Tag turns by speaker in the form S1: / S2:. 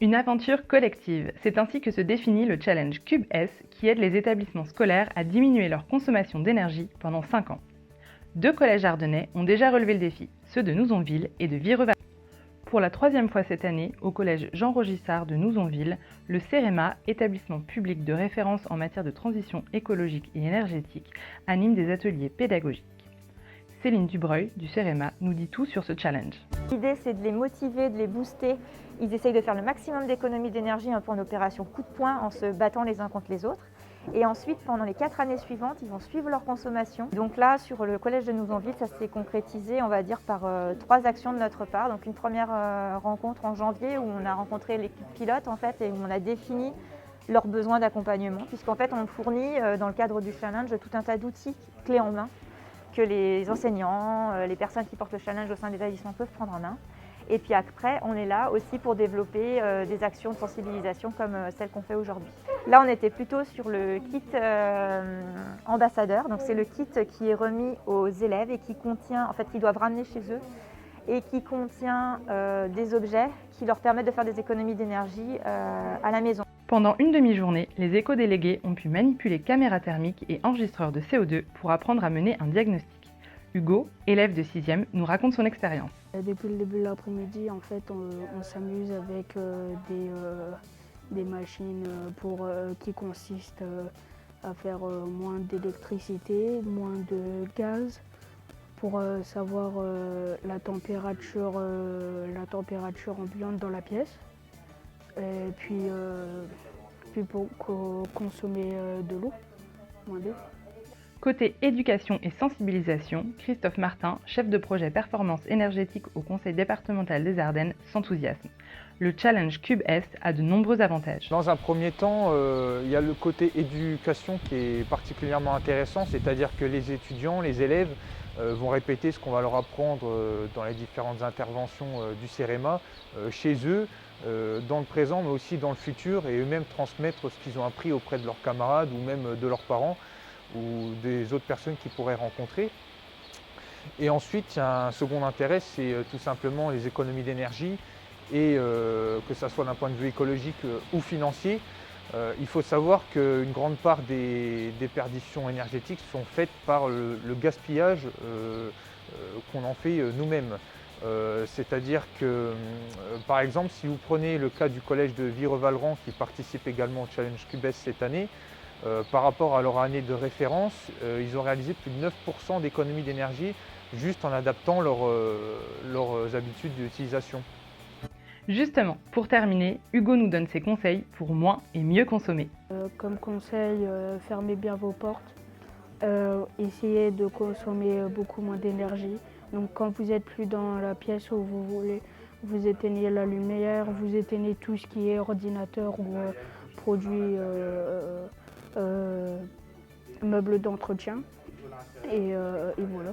S1: Une aventure collective, c'est ainsi que se définit le challenge Cube S qui aide les établissements scolaires à diminuer leur consommation d'énergie pendant 5 ans. 2 collèges ardennais ont déjà relevé le défi, ceux de Nouzonville et de Vireval. Pour la 3e fois cette année, au collège Jean Rogissard de Nouzonville, le CEREMA, établissement public de référence en matière de transition écologique et énergétique, anime des ateliers pédagogiques. Céline Dubreuil du CEREMA nous dit tout sur ce challenge.
S2: L'idée, c'est de les motiver, de les booster. Ils essayent de faire le maximum d'économies d'énergie pour une opération coup de poing en se battant les uns contre les autres. Et ensuite, pendant les 4 années suivantes, ils vont suivre leur consommation. Donc là, sur le collège de Nouzonville, ça s'est concrétisé, on va dire, par 3 actions de notre part. Donc une première rencontre en janvier où on a rencontré l'équipe pilote en fait, et où on a défini leurs besoins d'accompagnement, puisqu'en fait, on fournit dans le cadre du challenge tout un tas d'outils clés en main que les enseignants, les personnes qui portent le challenge au sein des établissements peuvent prendre en main. Et puis après, on est là aussi pour développer des actions de sensibilisation comme celles qu'on fait aujourd'hui. Là, on était plutôt sur le kit ambassadeur. Donc c'est le kit qui est remis aux élèves et qui contient, en fait, qu'ils doivent ramener chez eux et qui contient des objets qui leur permettent de faire des économies d'énergie à la maison.
S1: Pendant une demi-journée, les éco-délégués ont pu manipuler caméras thermiques et enregistreurs de CO2 pour apprendre à mener un diagnostic. Hugo, élève de 6e, nous raconte son expérience.
S3: Depuis le début de l'après-midi, en fait, on s'amuse avec des machines qui consistent à faire moins d'électricité, moins de gaz, pour savoir la température ambiante dans la pièce. Et puis pour consommer de l'eau, moins d'eau.
S1: Côté éducation et sensibilisation, Christophe Martin, chef de projet performance énergétique au Conseil départemental des Ardennes, s'enthousiasme. Le challenge Cube S a de nombreux avantages.
S4: Dans un premier temps, il y a le côté éducation qui est particulièrement intéressant, c'est-à-dire que les étudiants, les élèves vont répéter ce qu'on va leur apprendre dans les différentes interventions du CEREMA chez eux, dans le présent mais aussi dans le futur, et eux-mêmes transmettre ce qu'ils ont appris auprès de leurs camarades ou même de leurs parents ou des autres personnes qu'ils pourraient rencontrer. Et ensuite, il y a un second intérêt, c'est tout simplement les économies d'énergie, et que ce soit d'un point de vue écologique ou financier. Il faut savoir qu'une grande part des perditions énergétiques sont faites par le gaspillage qu'on en fait nous-mêmes. C'est-à-dire que, par exemple, si vous prenez le cas du collège de Vireval qui participe également au Challenge Cube S cette année, par rapport à leur année de référence, ils ont réalisé plus de 9% d'économie d'énergie juste en adaptant leurs habitudes d'utilisation.
S1: Justement, pour terminer, Hugo nous donne ses conseils pour moins et mieux consommer.
S3: Comme conseil, fermez bien vos portes. Essayez de consommer beaucoup moins d'énergie. Donc quand vous n'êtes plus dans la pièce où vous voulez, vous éteignez la lumière, vous éteignez tout ce qui est ordinateur ou produits meubles d'entretien. Et voilà.